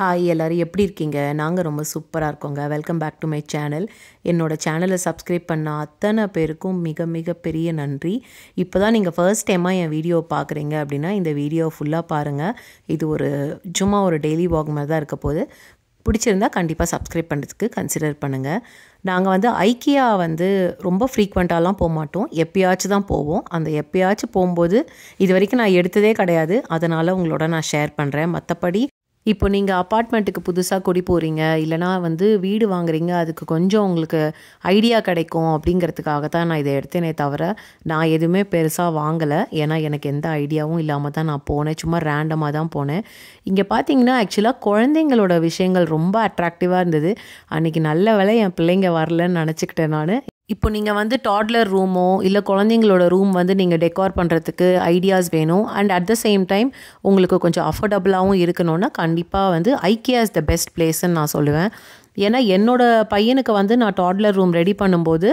Hi எல்லாரும் எப்படி இருக்கீங்க? நாங்கள் ரொம்ப சூப்பராக இருக்கோங்க. Welcome back to my channel. என்னோடய சேனலை சப்ஸ்கிரைப் பண்ண அத்தனை பேருக்கும் மிக மிக பெரிய நன்றி. இப்போ தான் நீங்கள் ஃபர்ஸ்ட் டைமாக என் வீடியோ பார்க்குறீங்க அப்படின்னா இந்த வீடியோ ஃபுல்லாக பாருங்கள். இது சும்மா ஒரு டெய்லி வாக் மாதிரி தான் இருக்க போகுது. பிடிச்சிருந்தா கண்டிப்பாக சப்ஸ்கிரைப் பண்ணுறதுக்கு கன்சிடர் பண்ணுங்கள். நாங்கள் ஐக்கியா ரொம்ப ஃப்ரீக்வெண்ட்டாலாம் போக மாட்டோம். எப்பயாச்சும் தான் போவோம். அந்த எப்பயாச்சும் போகும்போது இது வரைக்கும் நான் எடுத்ததே கிடையாது. அதனால் உங்களோட நான் ஷேர் பண்ணுறேன். மற்றபடி இப்போ நீங்கள் அப்பார்ட்மெண்ட்டுக்கு புதுசாக குடி போகிறீங்க, இல்லைனா வீடு வாங்குறீங்க, அதுக்கு கொஞ்சம் உங்களுக்கு ஐடியா கிடைக்கும் அப்படிங்கிறதுக்காக தான் நான் இதை எடுத்தேனே தவிர நான் எதுவுமே பெருசாக வாங்கலை. ஏன்னா எனக்கு எந்த ஐடியாவும் இல்லாமல் தான் நான் போனேன். சும்மா ரேண்டமாக தான் போனேன். இங்கே பார்த்தீங்கன்னா ஆக்சுவலாக குழந்தைங்களோட விஷயங்கள் ரொம்ப அட்ராக்டிவாக இருந்தது. அன்றைக்கி நல்ல வேளை என் பிள்ளைங்க வரலன்னு நினச்சிக்கிட்டேன் நான். இப்போ நீங்கள் டாட்லர் ரூமோ இல்லை குழந்தைங்களோட ரூம் நீங்கள் டெக்கார் பண்ணுறதுக்கு ஐடியாஸ் வேணும். And at the same time உங்களுக்கு கொஞ்சம் அஃபோர்டபுளாகவும் இருக்கணும்னா கண்டிப்பாக ஐக்கியா இஸ் த பெஸ்ட் பிளேஸ்ன்னு நான் சொல்லுவேன். ஏன்னா என்னோடய பையனுக்கு நான் டாட்லர் ரூம் ரெடி பண்ணும்போது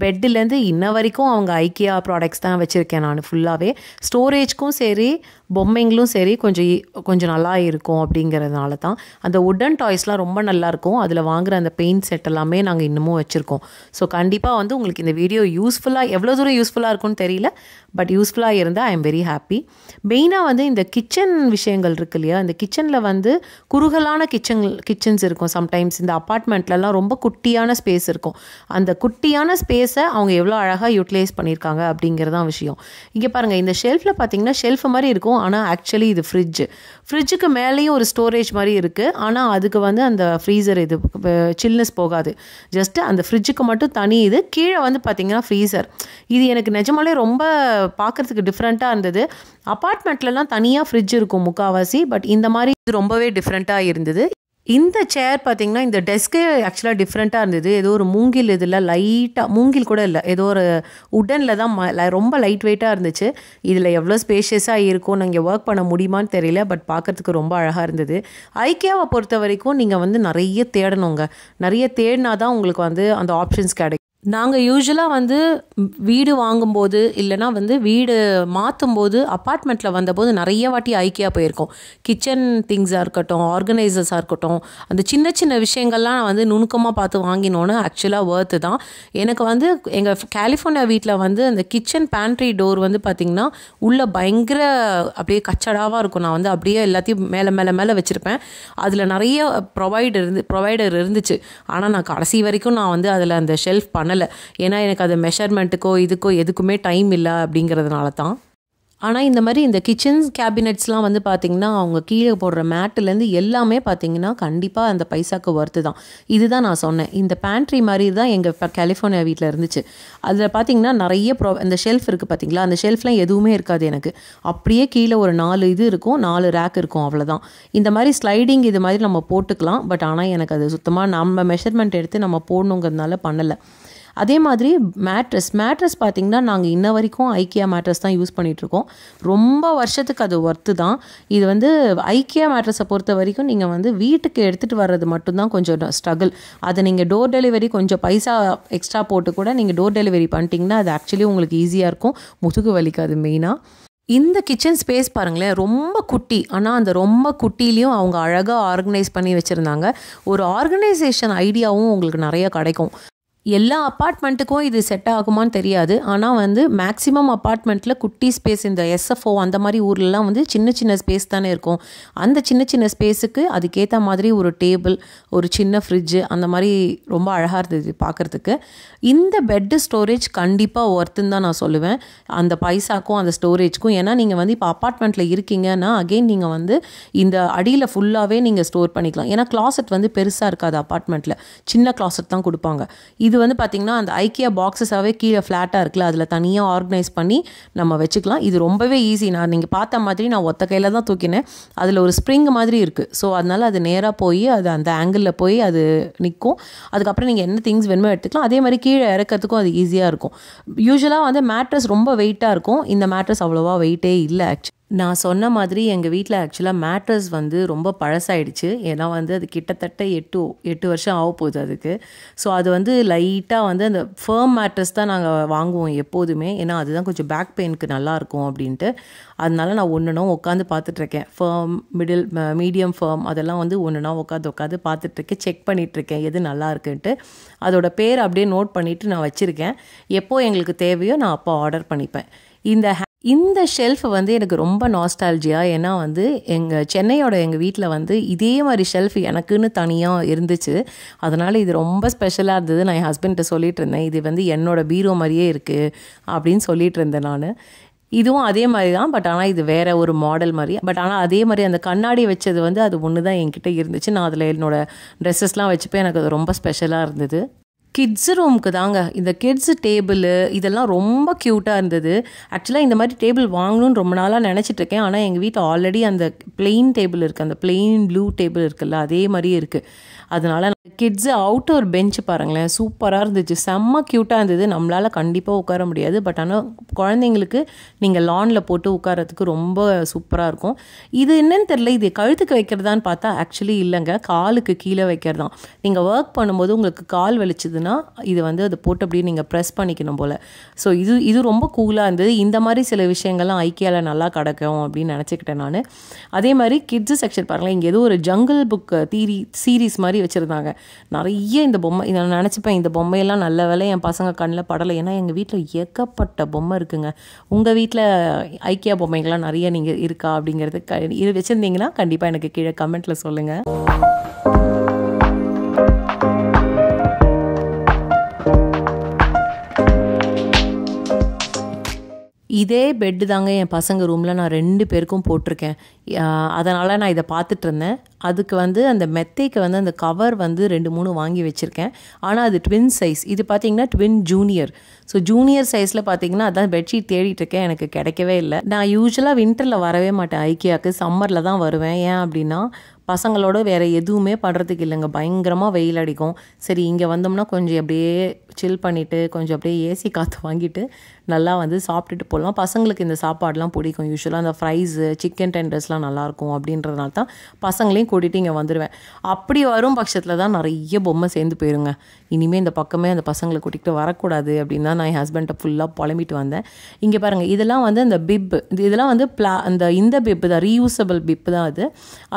பெட்டுலேருந்து இன்ன வரைக்கும் அவங்க ஐக்கியா ப்ராடக்ட்ஸ் தான் வச்சுருக்கேன். நான் ஃபுல்லாகவே ஸ்டோரேஜ்க்கும் சரி பொம்மைங்களும் சரி கொஞ்சம் நல்லா இருக்கும் அப்படிங்கிறதுனால தான். அந்த உட்டன் டாய்ஸ்லாம் ரொம்ப நல்லாயிருக்கும். அதில் வாங்குகிற அந்த பெயிண்ட் செட் எல்லாமே நாங்கள் இன்னமும் வச்சுருக்கோம். ஸோ கண்டிப்பாக உங்களுக்கு இந்த வீடியோ யூஸ்ஃபுல்லாக எவ்வளோ தூரம் யூஸ்ஃபுல்லாக இருக்கும்னு தெரியல, பட் யூஸ்ஃபுல்லாக இருந்தால் ஐ எம் வெரி ஹாப்பி. மெயினாக இந்த கிச்சன் விஷயங்கள் இருக்கு இல்லையா, இந்த கிச்சனில் குறுகலான கிச்சன்ஸ் இருக்கும். சம்டைம்ஸ் இந்த அப்பார்ட்மெண்ட்லலாம் ரொம்ப குட்டியான ஸ்பேஸ் இருக்கும். அந்த குட்டியான ஸ்பேஸை அவங்க எவ்வளோ அழகாக யூட்டிலைஸ் பண்ணியிருக்காங்க அப்படிங்கிறதான் விஷயம். இங்கே பாருங்கள், இந்த ஷெல்ஃபில் பார்த்தீங்கன்னா ஷெல்ஃப் மாதிரி இருக்கும். ஆனால் ஆக்சுவலி இது ஃப்ரிட்ஜுக்கு மேலேயும் ஒரு ஸ்டோரேஜ் மாதிரி இருக்குது. ஆனால் அதுக்கு அந்த ஃப்ரீசர் இது சில்னஸ் போகாது. ஜஸ்ட்டு அந்த ஃப்ரிட்ஜுக்கு மட்டும் தனி இது. கீழே பார்த்தீங்கன்னா ஃப்ரீசர். இது எனக்கு நிஜமாலே ரொம்ப பார்க்குறதுக்கு டிஃப்ரெண்ட்டாக இருந்தது. அப்பார்ட்மெண்ட்லலாம் தனியாக ஃப்ரிட்ஜ் இருக்கும் முக்கால்வாசி, பட் இந்த மாதிரி இது ரொம்பவே டிஃப்ரெண்ட்டாக இருந்தது. இந்த சேர் பார்த்திங்கன்னா இந்த டெஸ்க்கே ஆக்சுவலாக டிஃப்ரெண்ட்டாக இருந்தது. ஏதோ ஒரு மூங்கில் இதில் லைட்டாக மூங்கில் கூட இல்லை, ஏதோ ஒரு உடனில் தான் ரொம்ப லைட் வெயிட்டாக இருந்துச்சு. இதில் எவ்வளோ ஸ்பேஷியஸாக இருக்கும், நீங்கள் ஒர்க் பண்ண முடியுமான்னு தெரியல, பட் பார்க்குறதுக்கு ரொம்ப அழகாக இருந்தது. ஐக்கியாவை பொறுத்த வரைக்கும் நீங்கள் நிறைய தேடணுங்க. நிறைய தேடினா தான் உங்களுக்கு அந்த ஆப்ஷன்ஸ் கிடைக்கும். நாங்கள் யூஸ்வலாக வீடு வாங்கும்போது இல்லைனா வீடு மாற்றும்போது அப்பார்ட்மெண்ட்டில் வந்தபோது நிறைய வாட்டி ஐக்கியா போயிருக்கோம். கிச்சன் திங்ஸாக இருக்கட்டும், ஆர்கனைசர்ஸாக இருக்கட்டும், அந்த சின்ன சின்ன விஷயங்கள்லாம் நுணுக்கமாக பார்த்து வாங்கினோன்னு ஆக்சுவலாக ஒர்த்து தான். எனக்கு எங்கள் கலிஃபோர்னியா வீட்டில் அந்த கிச்சன் பேண்ட்ரி டோர் பார்த்திங்கன்னா உள்ளே பயங்கர அப்படியே கச்சடாவாக இருக்கும். நான் அப்படியே எல்லாத்தையும் மேலே வச்சுருப்பேன். அதில் நிறைய ப்ரொவைடர் இருந்துச்சு. ஆனால் நான் கடைசி வரைக்கும் நான் அதில் அந்த ஷெல்ஃப் பண்ணலை. ஏன்னா எனக்கு அது மெஷர்மெண்ட்டுக்கோ இதுக்கோ எதுக்குமே டைம் இல்லை அப்படிங்கிறதுனால தான். ஆனால் இந்த மாதிரி இந்த கிச்சன் கேபினெட்ஸ்லாம் பார்த்திங்கன்னா அவங்க கீழே போடுற மேட்டுலேருந்து எல்லாமே பார்த்திங்கன்னா கண்டிப்பாக அந்த பைசாக்கு ஒர்த்து தான். இதுதான் நான் சொன்னேன். இந்த பேண்ட்ரி மாதிரி தான் எங்கள் கலிஃபோர்னியா வீட்டில் இருந்துச்சு. அதில் பார்த்திங்கன்னா நிறைய இந்த ஷெல்ஃப் இருக்குது பார்த்திங்களா, அந்த ஷெல்ஃப்லாம் எதுவுமே இருக்காது எனக்கு. அப்படியே கீழே ஒரு 4 இது இருக்கும், 4 ரேக் இருக்கும், அவ்வளோதான். இந்த மாதிரி ஸ்லைடிங் இது மாதிரி நம்ம போட்டுக்கலாம். பட் ஆனால் எனக்கு அது சுத்தமாக நம்ம மெஷர்மெண்ட் எடுத்து நம்ம போடணுங்கிறதுனால பண்ணலை. அதே மாதிரி மேட்ரஸ் பார்த்திங்கன்னா நாங்கள் இன்ன வரைக்கும் ஐக்கியா மேட்ரஸ் தான் யூஸ் பண்ணிகிட்ருக்கோம். ரொம்ப வருஷத்துக்கு அது ஒர்த்து தான். இது ஐக்கியா மேட்ரஸை பொறுத்த வரைக்கும் நீங்கள் வீட்டுக்கு எடுத்துகிட்டு வர்றது மட்டும்தான் கொஞ்சம் ஸ்ட்ரகிள். அதை நீங்கள் டோர் டெலிவரி கொஞ்சம் பைசா எக்ஸ்ட்ரா போட்டு கூட நீங்கள் டோர் டெலிவரி பண்ணிட்டீங்கன்னா அது ஆக்சுவலி உங்களுக்கு ஈஸியாக இருக்கும், முதுகு வலிக்காது. மெயினாக இந்த கிச்சன் ஸ்பேஸ் பாருங்களேன், ரொம்ப குட்டி. ஆனால் அந்த ரொம்ப குட்டிலையும் அவங்க அழகாக ஆர்கனைஸ் பண்ணி வச்சுருந்தாங்க. ஒரு ஆர்கனைசேஷன் ஐடியாவும் உங்களுக்கு நிறைய கிடைக்கும். எல்லா அப்பார்ட்மெண்ட்டுக்கும் இது செட் ஆகுமான்னு தெரியாது. ஆனால் மேக்ஸிமம் அப்பார்ட்மெண்ட்டில் குட்டி ஸ்பேஸ், இந்த எஸ்எஃப்ஓ அந்த மாதிரி ஊர்லலாம் சின்ன சின்ன ஸ்பேஸ் தானே இருக்கும். அந்த சின்ன சின்ன ஸ்பேஸுக்கு அதுக்கேற்ற மாதிரி ஒரு டேபிள், ஒரு சின்ன ஃப்ரிட்ஜு, அந்த மாதிரி ரொம்ப அழகாக இருந்தது பார்க்குறதுக்கு. இந்த பெட்டு ஸ்டோரேஜ் கண்டிப்பாக ஒர்த்துன்னு தான் நான் சொல்லுவேன், அந்த பைசாக்கும் அந்த ஸ்டோரேஜ்க்கும். ஏன்னா நீங்கள் இப்போ அப்பார்ட்மெண்ட்டில் இருக்கீங்கன்னா அகெயின் நீங்கள் இந்த அடியில் ஃபுல்லாகவே நீங்கள் ஸ்டோர் பண்ணிக்கலாம். ஏன்னா கிளாசெட் பெருசாக இருக்காது அப்பார்ட்மெண்ட்டில், சின்ன கிளாசெட் தான் கொடுப்பாங்க. இது பார்த்திங்கன்னா அந்த ஐக்கியா பாக்ஸஸாகவே கீழே ஃப்ளாட்டாக இருக்குல்ல, அதில் தனியாக ஆர்கனைஸ் பண்ணி நம்ம வச்சுக்கலாம். இது ரொம்பவே ஈஸி. நீங்கள் பார்த்த மாதிரி நான் ஒத்த கையில் தான் தூக்கினேன். அதில் ஒரு ஸ்ப்ரிங் மாதிரி இருக்குது. ஸோ அதனால் அது நேராக போய் அது அந்த ஆங்கிளில் போய் அது நிற்கும். அதுக்கப்புறம் நீங்கள் என்ன திங்ஸ் வேணுமோ எடுத்துக்கலாம். அதே மாதிரி கீழே இறக்கிறதுக்கும் அது ஈஸியாக இருக்கும். யூஸ்வலாக மேட்ரஸ் ரொம்ப வெயிட்டாக இருக்கும். இந்த மேட்ரஸ் அவ்வளோவா வெயிட்டே இல்லை ஆக்சுவலி. நான் சொன்ன மாதிரி எங்கள் வீட்டில் ஆக்சுவலாக மேட்ரஸ் வந்து ரொம்ப பழசாயிடுச்சு. ஏன்னா வந்து அது கிட்டத்தட்ட 8 வருஷம் ஆக போகுது அதுக்கு. ஸோ அது வந்து லைட்டாக வந்து அந்த ஃபர்ம் மேட்ரஸ் தான் நாங்கள் வாங்குவோம் எப்போதுமே. ஏன்னா அதுதான் கொஞ்சம் பேக் பெயினுக்கு நல்லாயிருக்கும் அப்படின்ட்டு. அதனால நான் ஒன்றும் உட்காந்து பார்த்துட்ருக்கேன். ஃபர்ம், மீடியம் ஃபர்ம் அதெல்லாம் வந்து ஒன்றுனா உட்காந்து பார்த்துட்ருக்கேன், செக் பண்ணிகிட்ருக்கேன் எது நல்லா இருக்குன்ட்டு. அதோட பேர் அப்படியே நோட் பண்ணிவிட்டு நான் வச்சுருக்கேன். எப்போ எங்களுக்கு தேவையோ நான் அப்போ ஆர்டர் பண்ணிப்பேன். இந்த ஷெல்ஃப் வந்து எனக்கு ரொம்ப நாஸ்டால்ஜியா. ஏன்னா வந்து எங்கள் வீட்டில் வந்து இதே மாதிரி ஷெல்ஃப் எனக்குன்னு தனியாக இருந்துச்சு. அதனால் இது ரொம்ப ஸ்பெஷலாக இருந்தது. நான் என் ஹஸ்பண்ட்ட சொல்லிகிட்டு இருந்தேன், இது வந்து என்னோட பீரோ மாதிரியே இருக்குது அப்படின்னு சொல்லிகிட்டு இருந்தேன் நான். இதுவும் அதே மாதிரி தான், பட் ஆனால் இது வேறு ஒரு மாடல் மாதிரி. பட் ஆனால் அதே மாதிரி அந்த கண்ணாடி வச்சது வந்து அது ஒன்று தான் என்கிட்ட இருந்துச்சு. நான் அதில் என்னோடய ட்ரெஸ்ஸஸ்லாம் வச்சுப்பேன். எனக்கு அது ரொம்ப ஸ்பெஷலாக இருந்தது. கிட்ஸு ரூமுக்கு தாங்க இந்த கிட்ஸு டேபிள் இதெல்லாம் ரொம்ப க்யூட்டாக இருந்தது. ஆக்சுவலாக இந்த மாதிரி டேபிள் வாங்கணும்னு ரொம்ப நாளாக நினச்சிட்ருக்கேன். ஆனால் எங்கள் வீட்டில் ஆல்ரெடி அந்த பிளெயின் டேபிள் இருக்குது, அந்த பிளெயின் ப்ளூ டேபிள் இருக்குல்ல, அதே மாதிரியே இருக்குது. அதனால் கிட்ஸு அவுட்டோர் பெஞ்ச் பாருங்களேன், சூப்பராக இருந்துச்சு, செம்ம க்யூட்டாக இருந்தது. நம்மளால் கண்டிப்பாக உட்கார முடியாது, பட் ஆனால் குழந்தைங்களுக்கு நீங்கள் லானில் போட்டு உட்காரத்துக்கு ரொம்ப சூப்பராக இருக்கும். இது என்னன்னு தெரியல, இது கழுத்துக்கு வைக்கிறதான்னு பார்த்தா ஆக்சுவலி இல்லைங்க, காலுக்கு கீழே வைக்கிறதான். நீங்கள் ஒர்க் பண்ணும்போது உங்களுக்கு கால் வலிச்சதுன்னா இது வந்து அதை போட்டு அப்படியே நீங்கள் ப்ரெஸ் பண்ணிக்கணும் போல். ஸோ இது ரொம்ப கூலாக இருந்தது. இந்த மாதிரி சில விஷயங்கள்லாம் ஐக்கியாவில் நல்லா கிடைக்கும் அப்படின்னு நினச்சிக்கிட்டேன் நான். அதே மாதிரி கிட்ஸு செக்ஷன் பாருங்களேன், இங்கே ஏதோ ஒரு ஜங்கிள் புக் சீரீஸ் மாதிரி வச்சுருந்தாங்க. நிறைய இந்த பொம்மை, இதை நான் நினச்சிப்பேன், இந்த பொம்மையெல்லாம் நல்ல வேலை என் பசங்க கண்ணில் படலை. ஏன்னா எங்கள் வீட்டில் ஏகப்பட்ட பொம்மை இருக்குங்க. உங்கள் வீட்டில் ஐக்கியா பொம்மைகள்லாம் நிறைய நீங்கள் இருக்கா அப்படிங்கிறது இது வச்சுருந்தீங்கன்னா கண்டிப்பாக எனக்கு கீழே கமெண்ட்டில் சொல்லுங்கள். இதே பெட்டு தாங்க என் பசங்க ரூமில் நான் 2 பேருக்கும் போட்டிருக்கேன். அதனால் நான் இதை பார்த்துட்டு இருந்தேன். அதுக்கு வந்து அந்த மெத்தைக்கு வந்து அந்த கவர் வந்து 2-3 வாங்கி வச்சுருக்கேன். ஆனால் அது ட்வின் சைஸ். இது பார்த்திங்கன்னா ட்வின் ஜூனியர். ஸோ ஜூனியர் சைஸில் பார்த்திங்கன்னா அதான் பெட்ஷீட் தேடிட்டுருக்கேன், எனக்கு கிடைக்கவே இல்லை. நான் யூஸ்வலாக வின்டரில் வரவே மாட்டேன் ஐக்கியாவுக்கு, சம்மரில் தான் வருவேன். ஏன் அப்படின்னா பசங்களோட வேறு எதுவுமே பண்ணுறதுக்கு இல்லைங்க, பயங்கரமாக வெயில் அடிக்கும். சரி இங்கே வந்தோம்னா கொஞ்சம் அப்படியே சில் பண்ணிவிட்டு கொஞ்சம் அப்படியே ஏசி காற்று வாங்கிட்டு நல்லா வந்து சாப்பிட்டுட்டு போகலாம். பசங்களுக்கு இந்த சாப்பாடெலாம் பிடிக்கும். யூஸ்வலாக அந்த ஃப்ரைஸு, சிக்கன் டெண்டர்ஸ்லாம் நல்லாயிருக்கும் அப்படின்றதுனால தான் பசங்களையும் கூட்டிகிட்டு இங்கே வந்துடுவேன். அப்படி வரும் பட்சத்தில் தான் நிறைய பொம்மை சேர்ந்து போயிருங்க. இனிமேல் இந்த பக்கமே அந்த பசங்களை கூட்டிகிட்டு வரக்கூடாது அப்படின்னு தான் நான் என் ஹஸ்பண்ட்டை ஃபுல்லாக புலம்பிட்டு வந்தேன். இங்கே பாருங்கள், இதெல்லாம் வந்து அந்த பிப்பு, இதெல்லாம் வந்து இந்த பிப்பு தான், ரீயூசபிள் பிப்பு தான் அது.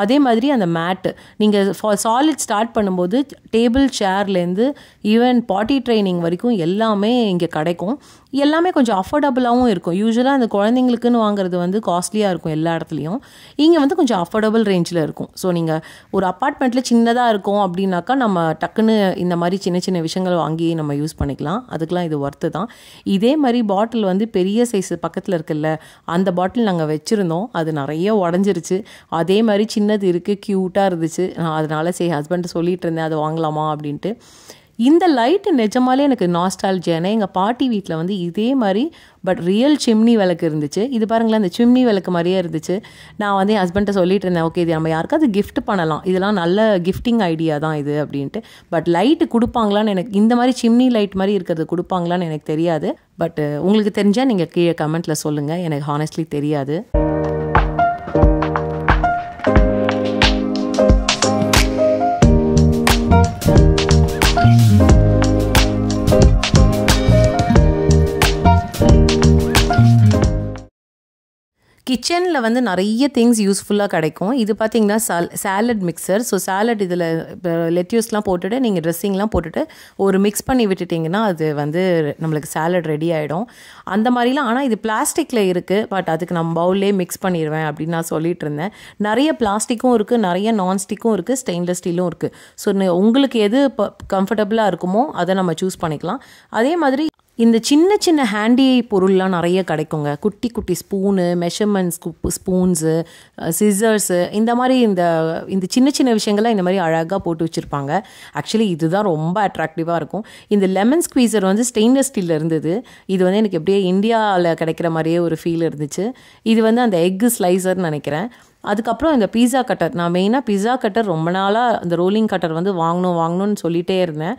அதே மாதிரி அந்த மேட்டு நீங்கள் சாலிட் ஸ்டார்ட் பண்ணும்போது டேபிள் சேர்லேருந்து ஈவன் பாட்டி ட்ரைனிங் வரைக்கும் எல்லாமே இங்கே கிடைக்கும். எல்லாமே கொஞ்சம் அஃபோர்டபுளாகவும் இருக்கும். யூஸ்வலாக அந்த குழந்தைங்களுக்குன்னு வாங்குறது வந்து காஸ்ட்லியாக இருக்கும் எல்லா இடத்துலையும். இங்கே வந்து கொஞ்சம் அஃபோர்டபுள் ரேஞ்சில் இருக்கும். ஸோ நீங்கள் ஒரு அப்பார்ட்மெண்ட்டில் சின்னதாக இருக்கும் அப்படின்னாக்கா நம்ம டக்குன்னு இந்த மாதிரி சின்ன சின்ன விஷயங்கள் வாங்கி நம்ம யூஸ் பண்ணிக்கலாம். அதுக்கெலாம் இது ஒர்த்து தான். இதே மாதிரி பாட்டில் வந்து பெரிய சைஸ் பக்கத்தில் இருக்குல்ல, அந்த பாட்டில் நாங்கள் வச்சுருந்தோம். அது நிறைய உடஞ்சிருச்சு. அதே மாதிரி சின்னது இருக்குது, க்யூட்டாக இருந்துச்சு. நான் அதனால் சரி ஹஸ்பண்ட் சொல்லிகிட்டு இருந்தேன் அதை வாங்கலாமா அப்படின்ட்டு. இந்த லைட்டு நிஜமாலே எனக்கு நாஸ்டால்ஜியானே. எங்கள் பாட்டி வீட்டில் வந்து இதே மாதிரி பட் ரியல் சிம்னி விளக்கு இருந்துச்சு. இது பாருங்களேன், அந்த சிம்னி விளக்கு மாதிரியே இருந்துச்சு. நான் வந்து என் ஹஸ்பண்ட்டை சொல்லிட்டு இருந்தேன், ஓகே இது நம்ம யாருக்காவது கிஃப்ட் பண்ணலாம், இதெல்லாம் நல்ல கிஃப்டிங் ஐடியா தான் இது அப்படின்ட்டு. பட் லைட்டு கொடுப்பாங்களான்னு எனக்கு, இந்த மாதிரி சிம்னி லைட் மாதிரி இருக்கிறது கொடுப்பாங்களான்னு எனக்கு தெரியாது. பட் உங்களுக்கு தெரிஞ்சால் நீங்கள் கீழே கமெண்ட்டில் சொல்லுங்கள், எனக்கு ஹானஸ்ட்லி தெரியாது. கிச்சனில் வந்து நிறைய திங்ஸ் யூஸ்ஃபுல்லாக கிடைக்கும். இது பார்த்திங்கன்னா சாலட் மிக்சர். ஸோ சாலட் இதில் லெட்யூஸ்லாம் போட்டுட்டு நீங்கள் ட்ரெஸ்ஸிங்லாம் போட்டுட்டு ஒரு மிக்ஸ் பண்ணி விட்டுட்டிங்கன்னா அது வந்து நம்மளுக்கு சாலட் ரெடி ஆகிடும். அந்த மாதிரிலாம். ஆனால் இது பிளாஸ்டிக்கில் இருக்குது, பட் அதுக்கு நான் பவுல்லே மிக்ஸ் பண்ணிடுவேன் அப்படின்னு நான் சொல்லிட்டு இருந்தேன். நிறைய பிளாஸ்டிக்கும் இருக்குது, நிறைய நான்ஸ்டிக்கும் இருக்குது, ஸ்டெயின்லெஸ் ஸ்டீலும் இருக்குது. ஸோ உங்களுக்கு எது கம்ஃபர்டபுளாக இருக்குமோ அதை நம்ம சூஸ் பண்ணிக்கலாம். அதே மாதிரி இந்த சின்ன சின்ன ஹேண்டி பொருள்லாம் நிறைய கிடைக்குங்க. குட்டி குட்டி ஸ்பூனு, மெஷர்மெண்ட்ஸ் ஸ்பூன்ஸு, சிசர்ஸு, இந்த மாதிரி இந்த சின்ன சின்ன விஷயங்கள்லாம் இந்த மாதிரி அழகாக போட்டு வச்சுருப்பாங்க. ஆக்சுவலி இதுதான் ரொம்ப அட்ராக்டிவாக இருக்கும். இந்த லெமன் ஸ்குவீசர் வந்து ஸ்டெயின்லெஸ் ஸ்டீலில் இருந்தது. இது வந்து எனக்கு எப்படியே இந்தியாவில் கிடைக்கிற மாதிரியே ஒரு ஃபீல் இருந்துச்சு. இது வந்து அந்த எக்கு ஸ்லைசர்னு நினைக்கிறேன். அதுக்கப்புறம் இந்த பீஸா கட்டர், நான் மெயினாக பீஸா கட்டர் ரொம்ப நாளாக அந்த ரோலிங் கட்டர் வந்து வாங்கணும்னு சொல்லிகிட்டே இருந்தேன்.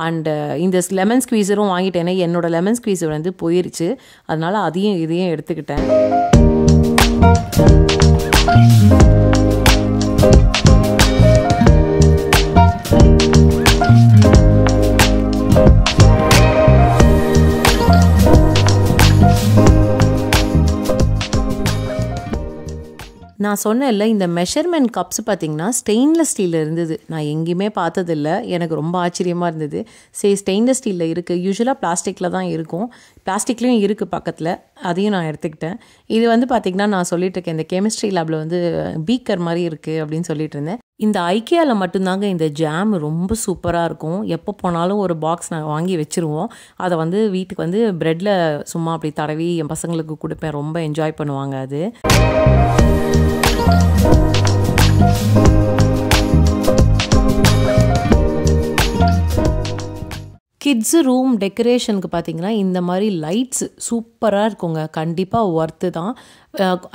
அண்டு இந்த லெமன் ஸ்குவீசரும் வாங்கிட்டேனே, என்னோடய லெமன் ஸ்குவீசர் வந்து போயிருச்சு. அதனால் இதையும் எடுத்துக்கிட்டேன். நான் சொன்னேன்ல இந்த மெஷர்மெண்ட் கப்ஸ் பார்த்திங்கன்னா ஸ்டெயின்லெஸ் ஸ்டீலில் இருந்தது. நான் எங்கேயுமே பார்த்ததில்ல. எனக்கு ரொம்ப ஆச்சரியமாக இருந்தது. சரி ஸ்டெயின்லெஸ் ஸ்டீலில் இருக்குது. யூஸ்வலாக பிளாஸ்டிக்கில் தான் இருக்கும். பிளாஸ்டிக்லேயும் இருக்குது பக்கத்தில். அதையும் நான் எடுத்துக்கிட்டேன். இது வந்து பார்த்திங்கன்னா நான் சொல்லிட்டு இருக்கேன், இந்த கெமிஸ்ட்ரி லேபில் வந்து பீக்கர் மாதிரி இருக்குது அப்படின்னு சொல்லிட்டு இருந்தேன். இந்த ஐக்கியாவில் மட்டும்தாங்க இந்த ஜாம் ரொம்ப சூப்பராக இருக்கும். எப்போ போனாலும் ஒரு பாக்ஸ் நாங்கள் வாங்கி வச்சுருவோம். அதை வந்து வீட்டுக்கு வந்து ப்ரெட்டில் சும்மா அப்படி தடவி என் பசங்களுக்கு கொடுப்பேன். ரொம்ப என்ஜாய் பண்ணுவாங்க அது. கிட்ஸு ரூம் டெக்கரேஷனுக்கு பார்த்திங்கன்னா இந்த மாதிரி லைட்ஸ் சூப்பராக இருக்குங்க. கண்டிப்பாக ஒர்த்து தான்.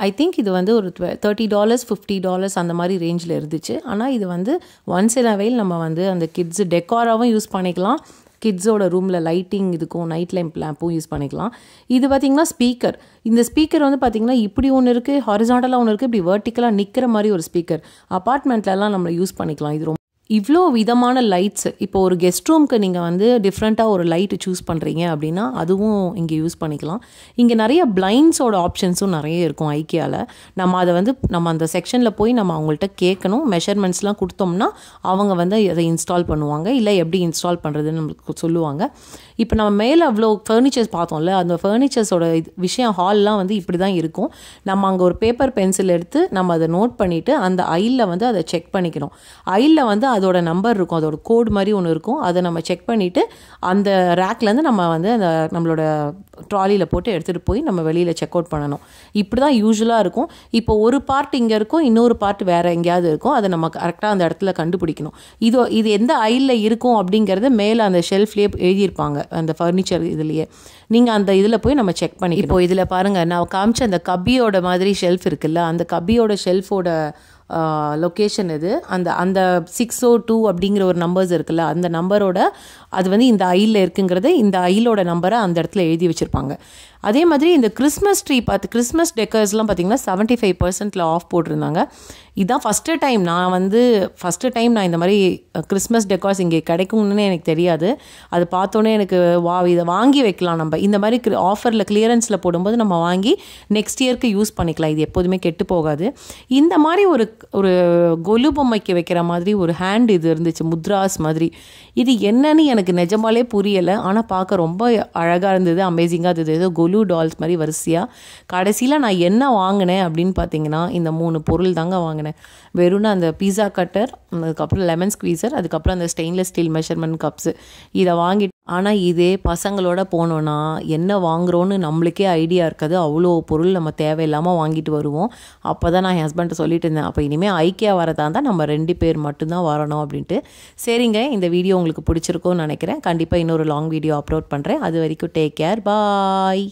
ஐ திங்க் இது வந்து ஒரு $30 $50 அந்த மாதிரி ரேஞ்சில் இருந்துச்சு. ஆனால் இது வந்து ஒன்ஸ் இன் அ வைல் நம்ம வந்து அந்த கிட்ஸு டெக்காராகவும் யூஸ் பண்ணிக்கலாம். கிட்ஸோட ரூமில் லைட்டிங் இதுக்கும் நைட் லேம்பும் யூஸ் பண்ணிக்கலாம். இது பார்த்திங்கன்னா ஸ்பீக்கர். இந்த ஸ்பீக்கர் வந்து பார்த்திங்கன்னா இப்படி ஒன்று இருக்குது, ஹாரிசாண்டலாக ஒன்று இருக்குது, இப்படி வெர்டிக்கலாக நிற்கிற மாதிரி ஒரு ஸ்பீக்கர். அப்பார்ட்மெண்ட்லலாம் நம்ம யூஸ் பண்ணிக்கலாம். இது இவ்வளோ விதமான லைட்ஸ். இப்போ ஒரு கெஸ்ட் ரூமுக்கு நீங்கள் வந்து டிஃப்ரெண்ட்டாக ஒரு லைட்டு சூஸ் பண்ணுறீங்க அப்படின்னா அதுவும் இங்கே யூஸ் பண்ணிக்கலாம். இங்கே நிறைய பிளைண்ட்ஸோட ஆப்ஷன்ஸும் நிறைய இருக்கும் ஐக்கியாவில். நம்ம அந்த செக்ஷனில் போய் நம்ம அவங்கள்ட்ட கேட்கணும். மெஷர்மெண்ட்ஸ்லாம் கொடுத்தோம்னா அவங்க வந்து அதை இன்ஸ்டால் பண்ணுவாங்க. இல்லை எப்படி இன்ஸ்டால் பண்ணுறதுன்னு நம்மளுக்கு சொல்லுவாங்க. இப்போ நம்ம மேலே அவ்வளோ ஃபர்னிச்சர்ஸ் பார்த்தோம்ல, அந்த ஃபர்னிச்சர்ஸோட விஷயம் ஹால்லாம் வந்து இப்படி தான் இருக்கும். நம்ம அங்கே ஒரு பேப்பர் பென்சில் எடுத்து நம்ம அதை நோட் பண்ணிவிட்டு அந்த ஐயில் வந்து அதை செக் பண்ணிக்கணும். ஐயில் வந்து அதோட நம்பர் இருக்கும், அதோட கோட் மாதிரி ஒன்று இருக்கும். அதை நம்ம செக் பண்ணிவிட்டு அந்த ரேக்லேருந்து நம்ம வந்து அந்த நம்மளோட ட்ராலியில் போட்டு எடுத்துகிட்டு போய் நம்ம வெளியில் செக் அவுட் பண்ணணும். இப்படி தான் யூஸ்வலாக இருக்கும். இப்போ ஒரு பார்ட் இங்கே இருக்கும், இன்னொரு பார்ட் வேறு எங்கேயாவது இருக்கும். அதை நம்ம கரெக்டாக அந்த இடத்துல கண்டுபிடிக்கணும். இது எந்த ஐயில் இருக்கும் அப்படிங்கிறத மேலே அந்த ஷெல்ஃப்லேயே எழுதியிருப்பாங்க, அந்த ஃபர்னிச்சர் இதுலேயே. நீங்கள் அந்த இதில் போய் நம்ம செக் பண்ணி. இப்போ இதில் பாருங்கள், நான் காமிச்ச அந்த கப்பியோட மாதிரி ஷெல்ஃப் இருக்குல்ல, அந்த கப்பியோட ஷெல்ஃபோட லொக்கேஷன் இது. அந்த 602 அப்படிங்கிற ஒரு நம்பர்ஸ் இருக்குல்ல, அந்த நம்பரோட அது வந்து இந்த ஐயில் இருக்குங்கிறத இந்த ஐலோட நம்பரை அந்த இடத்துல எழுதி வச்சுருப்பாங்க. அதே மாதிரி இந்த கிறிஸ்மஸ் ட்ரீ கிறிஸ்மஸ் டெக்கர்ஸ்லாம் பார்த்திங்கன்னா 75% ஆஃப் போட்டிருந்தாங்க. இதுதான் ஃபஸ்ட்டு டைம் நான் இந்த மாதிரி கிறிஸ்மஸ் டெக்கார்ஸ் இங்கே கிடைக்கும்னு எனக்கு தெரியாது. அது பார்த்தோன்னே எனக்கு இதை வாங்கி வைக்கலாம். நம்ம இந்த மாதிரி ஆஃபரில் கிளியரன்ஸில் போடும்போது நம்ம வாங்கி நெக்ஸ்ட் இயர்க்கு யூஸ் பண்ணிக்கலாம். இது எப்போதுமே கெட்டு போகாது. இந்த மாதிரி ஒரு கொலு பொம்மைக்கு வைக்கிற மாதிரி ஒரு ஹேண்ட் இது இருந்துச்சு, முத்ராஸ் மாதிரி. இது என்னன்னு எனக்கு நிஜமாலே புரியலை. ஆனால் பார்க்க ரொம்ப அழகாக இருந்தது, அமேசிங்காக இருந்தது. ஏதோ கொலு டால்ஸ் மாதிரி வரிசையாக. கடைசியில் நான் என்ன வாங்கினேன் அப்படின்னு பார்த்தீங்கன்னா இந்த 3 பொருள் தாங்க வாங்கினேன். வெறும்னா அந்த பீஸா கட்டர், அதுக்கப்புறம் லெமன் ஸ்குவீசர், அதுக்கப்புறம் அந்த ஸ்டெயின்லெஸ் ஸ்டீல் மெஷர்மெண்ட் கப்ஸு. இதை வாங்கிட்டு ஆனால் இதே பசங்களோட போனோன்னா என்ன வாங்குகிறோன்னு நம்மளுக்கே ஐடியா இருக்காது. அவ்வளோ பொருள் நம்ம தேவையில்லாமல் வாங்கிட்டு வருவோம். அப்போ தான் நான் என் ஹஸ்பண்ட்டை சொல்லிட்டு இருந்தேன், அப்போ இனிமேல் ஐக்கியா வரதா இருந்தால் நம்ம 2 பேர் மட்டும்தான் வரணும் அப்படின்ட்டு. சரிங்க, இந்த வீடியோ உங்களுக்கு பிடிச்சிருக்கும்னு நினைக்கிறேன். கண்டிப்பாக இன்னொரு லாங் வீடியோ அப்லோட் பண்ணுறேன். அது வரைக்கும் டேக் கேர், பாய்.